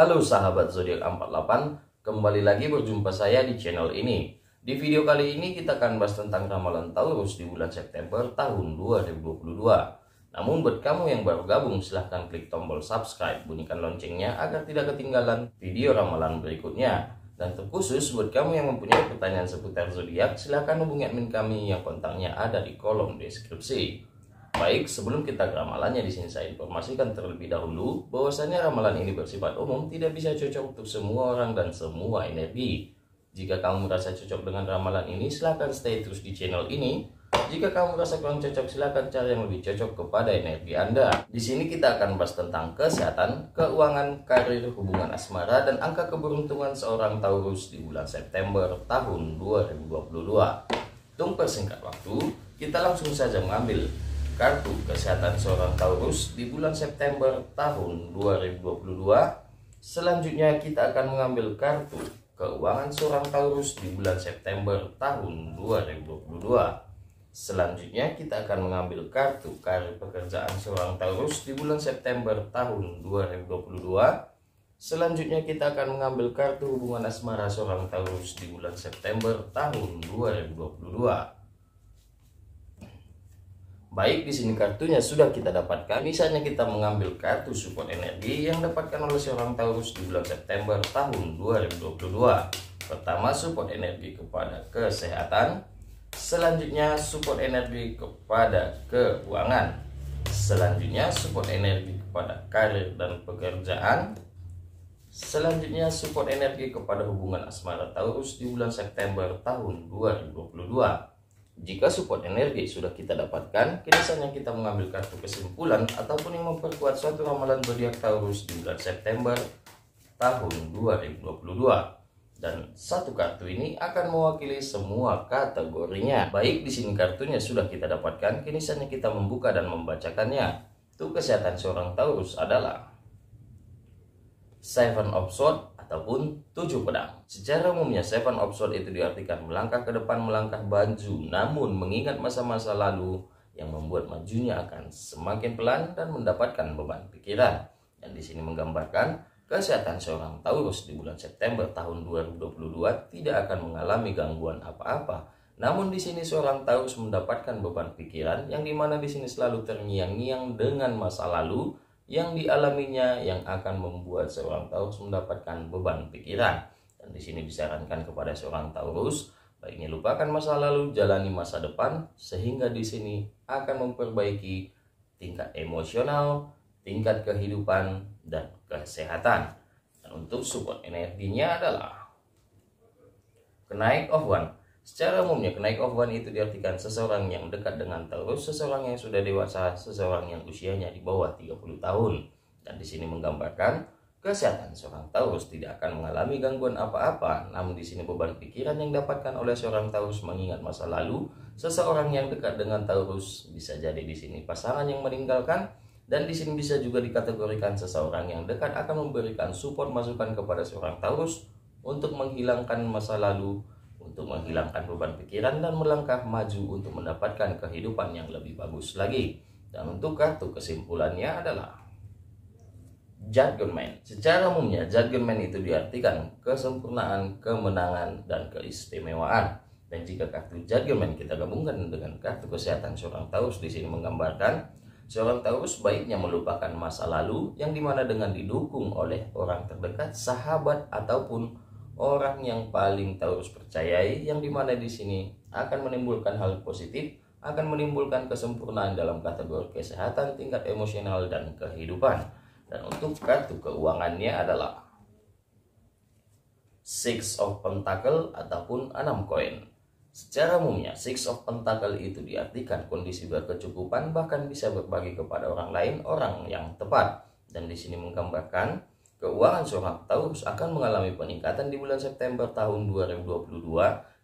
Halo sahabat zodiak 48, kembali lagi berjumpa saya di channel ini. Di video kali ini kita akan bahas tentang ramalan Taurus di bulan September tahun 2022. Namun buat kamu yang baru gabung, silahkan klik tombol subscribe, bunyikan loncengnya agar tidak ketinggalan video ramalan berikutnya. Dan terkhusus buat kamu yang mempunyai pertanyaan seputar zodiak, silahkan hubungi admin kami yang kontaknya ada di kolom deskripsi. Baik, sebelum kita ke ramalannya, di sini saya informasikan terlebih dahulu bahwasanya ramalan ini bersifat umum, tidak bisa cocok untuk semua orang dan semua energi. Jika kamu merasa cocok dengan ramalan ini, silahkan stay terus di channel ini. Jika kamu merasa kurang cocok, silahkan cari yang lebih cocok kepada energi Anda. Di sini kita akan bahas tentang kesehatan, keuangan, karir, hubungan asmara, dan angka keberuntungan seorang Taurus di bulan September tahun 2022. Untuk persingkat waktu, kita langsung saja mengambil kartu kesehatan seorang Taurus di bulan September tahun 2022. Selanjutnya kita akan mengambil kartu keuangan seorang Taurus di bulan September tahun 2022. Selanjutnya kita akan mengambil kartu karir pekerjaan seorang Taurus di bulan September tahun 2022. Selanjutnya kita akan mengambil kartu hubungan asmara seorang Taurus di bulan September tahun 2022. Baik, di sini kartunya sudah kita dapatkan. Misalnya kita mengambil kartu support energi yang dapatkan oleh seorang Taurus di bulan September tahun 2022. Pertama, support energi kepada kesehatan. Selanjutnya support energi kepada keuangan. Selanjutnya support energi kepada karir dan pekerjaan. Selanjutnya support energi kepada hubungan asmara Taurus di bulan September tahun 2022. Jika support energi sudah kita dapatkan, kini saatnya kita mengambil kartu kesimpulan ataupun yang memperkuat suatu ramalan zodiak Taurus di bulan September tahun 2022. Dan satu kartu ini akan mewakili semua kategorinya. Baik, di sini kartunya sudah kita dapatkan, kini saatnya kita membuka dan membacakannya. Untuk kesehatan seorang Taurus adalah Seven of Swords ataupun 7 pedang. Secara umumnya Seven of Swords itu diartikan melangkah ke depan, melangkah maju, namun mengingat masa-masa lalu yang membuat majunya akan semakin pelan dan mendapatkan beban pikiran. Dan di sini menggambarkan kesehatan seorang Taurus di bulan September tahun 2022 tidak akan mengalami gangguan apa-apa. Namun di sini seorang Taurus mendapatkan beban pikiran yang dimana di sini selalu terngiang-ngiang dengan masa lalu yang dialaminya, yang akan membuat seorang Taurus mendapatkan beban pikiran. Dan di sini disarankan kepada seorang Taurus, baiknya lupakan masa lalu, jalani masa depan, sehingga di sini akan memperbaiki tingkat emosional, tingkat kehidupan, dan kesehatan. Dan untuk support energinya adalah Knight of Wands. Secara umumnya Knight of Wands itu diartikan seseorang yang dekat dengan Taurus, seseorang yang sudah dewasa, seseorang yang usianya di bawah 30 tahun. Dan di sini menggambarkan kesehatan seorang Taurus tidak akan mengalami gangguan apa-apa. Namun di sini beban pikiran yang dapatkan oleh seorang Taurus mengingat masa lalu, seseorang yang dekat dengan Taurus bisa jadi di sini pasangan yang meninggalkan. Dan di sini bisa juga dikategorikan seseorang yang dekat akan memberikan support masukan kepada seorang Taurus untuk menghilangkan masa lalu, untuk menghilangkan beban pikiran dan melangkah maju untuk mendapatkan kehidupan yang lebih bagus lagi. Dan untuk kartu kesimpulannya adalah Judgment. Secara umumnya Judgment itu diartikan kesempurnaan, kemenangan, dan keistimewaan. Dan jika kartu Judgment kita gabungkan dengan kartu kesehatan seorang Taurus, di sini menggambarkan seorang Taurus baiknya melupakan masa lalu yang dimana dengan didukung oleh orang terdekat, sahabat, ataupun orang yang paling Taurus percayai, yang dimana di sini akan menimbulkan hal positif, akan menimbulkan kesempurnaan dalam kategori kesehatan, tingkat emosional, dan kehidupan. Dan untuk kartu keuangannya adalah Six of Pentacle ataupun 6 koin. Secara umumnya Six of Pentacle itu diartikan kondisi berkecukupan, bahkan bisa berbagi kepada orang lain, orang yang tepat. Dan di sini menggambarkan keuangan seorang Taurus akan mengalami peningkatan di bulan September tahun 2022,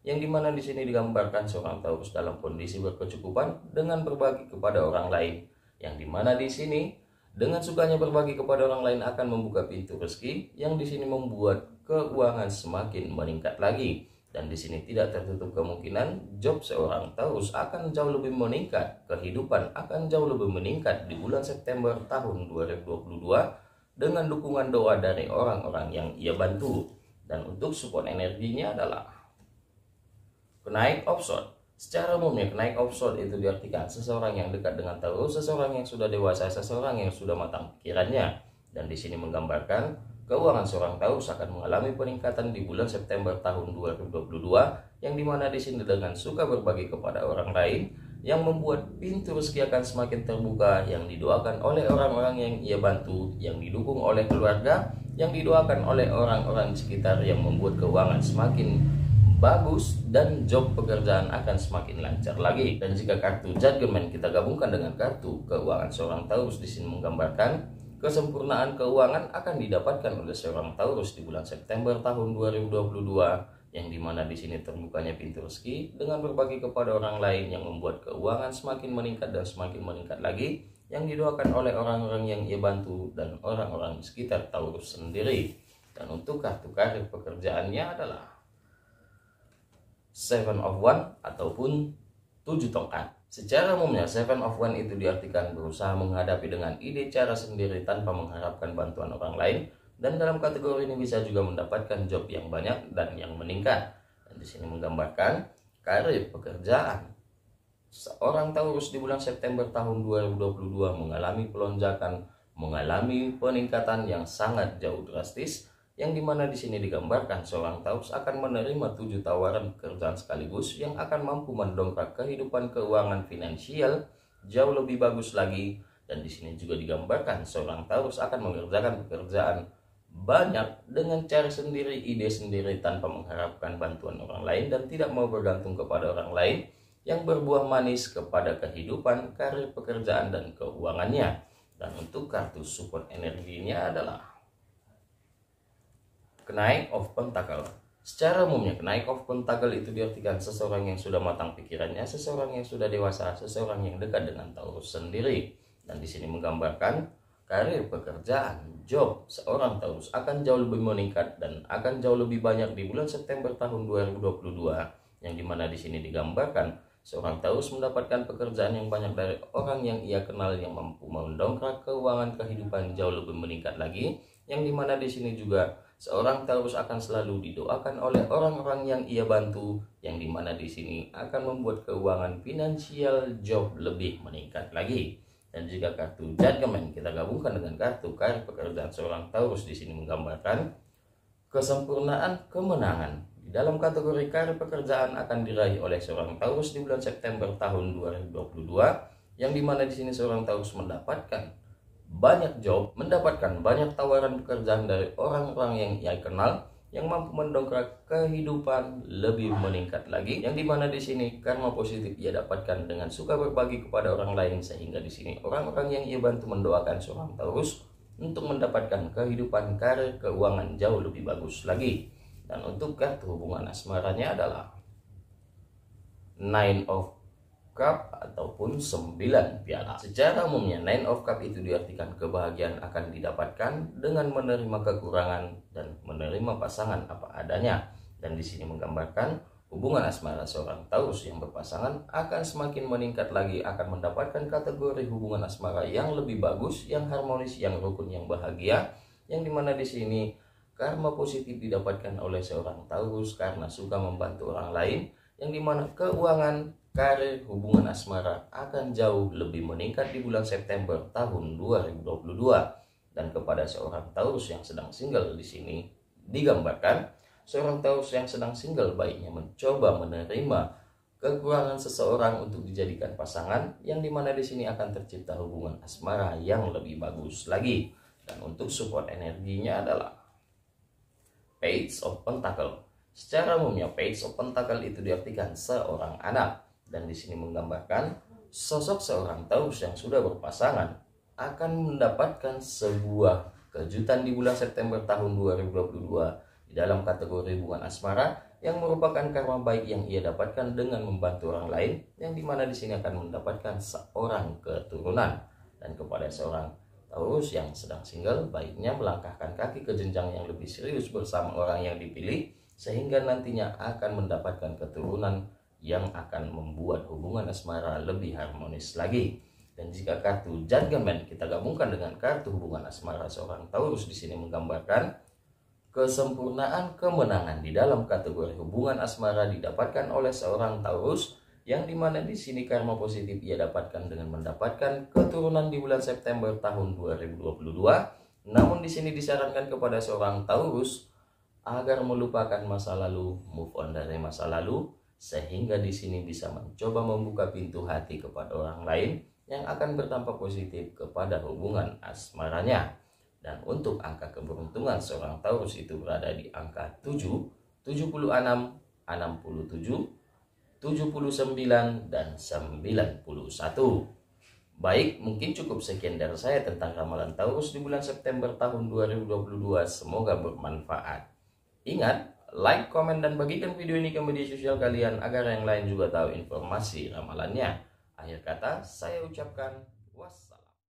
yang dimana di sini digambarkan seorang Taurus dalam kondisi berkecukupan dengan berbagi kepada orang lain, yang dimana di sini dengan sukanya berbagi kepada orang lain akan membuka pintu rezeki, yang di sini membuat keuangan semakin meningkat lagi. Dan di sini tidak tertutup kemungkinan job seorang Taurus akan jauh lebih meningkat, kehidupan akan jauh lebih meningkat di bulan September tahun 2022, dengan dukungan doa dari orang-orang yang ia bantu. Dan untuk support energinya adalah kenaik offshore. Secara umumnya kenaik offshore itu diartikan seseorang yang dekat dengan Taurus, seseorang yang sudah dewasa, seseorang yang sudah matang pikirannya. Dan di sini menggambarkan keuangan seorang Taurus akan mengalami peningkatan di bulan September tahun 2022, yang dimana di sini dengan suka berbagi kepada orang lain, yang membuat pintu rezeki akan semakin terbuka, yang didoakan oleh orang-orang yang ia bantu, yang didukung oleh keluarga, yang didoakan oleh orang-orang di sekitar, yang membuat keuangan semakin bagus dan job pekerjaan akan semakin lancar lagi. Dan jika kartu Judgment kita gabungkan dengan kartu keuangan seorang Taurus, di sini menggambarkan kesempurnaan keuangan akan didapatkan oleh seorang Taurus di bulan September tahun 2022, yang dimana di sini terbukanya pintu rezeki dengan berbagi kepada orang lain, yang membuat keuangan semakin meningkat dan semakin meningkat lagi, yang didoakan oleh orang-orang yang ia bantu dan orang-orang di sekitar Taurus sendiri. Dan untuk kartu karir pekerjaannya adalah Seven of Wands ataupun 7 tongkat. Secara umumnya Seven of Wands itu diartikan berusaha menghadapi dengan ide cara sendiri tanpa mengharapkan bantuan orang lain, dan dalam kategori ini bisa juga mendapatkan job yang banyak dan yang meningkat. Dan di sini menggambarkan karir pekerjaan seorang Taurus di bulan September tahun 2022 mengalami pelonjakan, mengalami peningkatan yang sangat jauh drastis, yang dimana di sini digambarkan seorang Taurus akan menerima 7 tawaran pekerjaan sekaligus yang akan mampu mendongkrak kehidupan keuangan finansial jauh lebih bagus lagi. Dan di sini juga digambarkan seorang Taurus akan mengerjakan pekerjaan banyak dengan cara sendiri, ide sendiri, tanpa mengharapkan bantuan orang lain dan tidak mau bergantung kepada orang lain, yang berbuah manis kepada kehidupan, karir pekerjaan dan keuangannya. Dan untuk kartu support energinya adalah kenaik of Pentacle. Secara umumnya kenaik of Pentacle itu diartikan seseorang yang sudah matang pikirannya, seseorang yang sudah dewasa, seseorang yang dekat dengan Taurus sendiri. Dan di sini menggambarkan karir pekerjaan, job seorang Taurus akan jauh lebih meningkat dan akan jauh lebih banyak di bulan September tahun 2022, yang dimana di sini digambarkan seorang Taurus mendapatkan pekerjaan yang banyak dari orang yang ia kenal, yang mampu mendongkrak keuangan kehidupan jauh lebih meningkat lagi, yang dimana di sini juga seorang Taurus akan selalu didoakan oleh orang-orang yang ia bantu, yang dimana di sini akan membuat keuangan finansial job lebih meningkat lagi. Dan jika kartu Judgment kita gabungkan dengan kartu karir pekerjaan seorang Taurus, di sini menggambarkan kesempurnaan kemenangan di dalam kategori karir pekerjaan akan diraih oleh seorang Taurus di bulan September tahun 2022, yang dimana di sini seorang Taurus mendapatkan banyak job, mendapatkan banyak tawaran pekerjaan dari orang-orang yang ia kenal, yang mampu mendongkrak kehidupan lebih meningkat lagi, yang dimana di sini karma positif ia dapatkan dengan suka berbagi kepada orang lain, sehingga di sini orang-orang yang ia bantu mendoakan seorang Taurus untuk mendapatkan kehidupan, karir, keuangan jauh lebih bagus lagi. Dan untuk kartu hubungan asmaranya adalah Nine of Cup ataupun 9 piala. Secara umumnya Nine of Cup itu diartikan kebahagiaan akan didapatkan dengan menerima kekurangan dan menerima pasangan apa adanya. Dan di sini menggambarkan hubungan asmara seorang Taurus yang berpasangan akan semakin meningkat lagi, akan mendapatkan kategori hubungan asmara yang lebih bagus, yang harmonis, yang rukun, yang bahagia, yang dimana di sini karma positif didapatkan oleh seorang Taurus karena suka membantu orang lain, yang dimana keuangan, karir, hubungan asmara akan jauh lebih meningkat di bulan September tahun 2022. Dan kepada seorang Taurus yang sedang single, di sini digambarkan seorang Taurus yang sedang single baiknya mencoba menerima kekurangan seseorang untuk dijadikan pasangan, yang dimana di sini akan tercipta hubungan asmara yang lebih bagus lagi. Dan untuk support energinya adalah Page of Pentacle. Secara umumnya Page of Pentacle itu diartikan seorang anak. Dan di sini menggambarkan sosok seorang Taurus yang sudah berpasangan akan mendapatkan sebuah kejutan di bulan September tahun 2022 di dalam kategori hubungan asmara, yang merupakan karma baik yang ia dapatkan dengan membantu orang lain, yang dimana di sini akan mendapatkan seorang keturunan. Dan kepada seorang Taurus yang sedang single, baiknya melangkahkan kaki ke jenjang yang lebih serius bersama orang yang dipilih, sehingga nantinya akan mendapatkan keturunan yang akan membuat hubungan asmara lebih harmonis lagi. Dan jika kartu Judgment kita gabungkan dengan kartu hubungan asmara seorang Taurus, di sini menggambarkan kesempurnaan kemenangan di dalam kategori hubungan asmara didapatkan oleh seorang Taurus, yang dimana di sini karma positif ia dapatkan dengan mendapatkan keturunan di bulan September tahun 2022. Namun di sini disarankan kepada seorang Taurus agar melupakan masa lalu, move on dari masa lalu, sehingga di sini bisa mencoba membuka pintu hati kepada orang lain yang akan berdampak positif kepada hubungan asmaranya. Dan untuk angka keberuntungan seorang Taurus itu berada di angka 7, 76, 67, 79, dan 91. Baik, mungkin cukup sekian dari saya tentang ramalan Taurus di bulan September tahun 2022. Semoga bermanfaat. Ingat, like, komen, dan bagikan video ini ke media sosial kalian agar yang lain juga tahu informasi ramalannya. Akhir kata, saya ucapkan wassalam.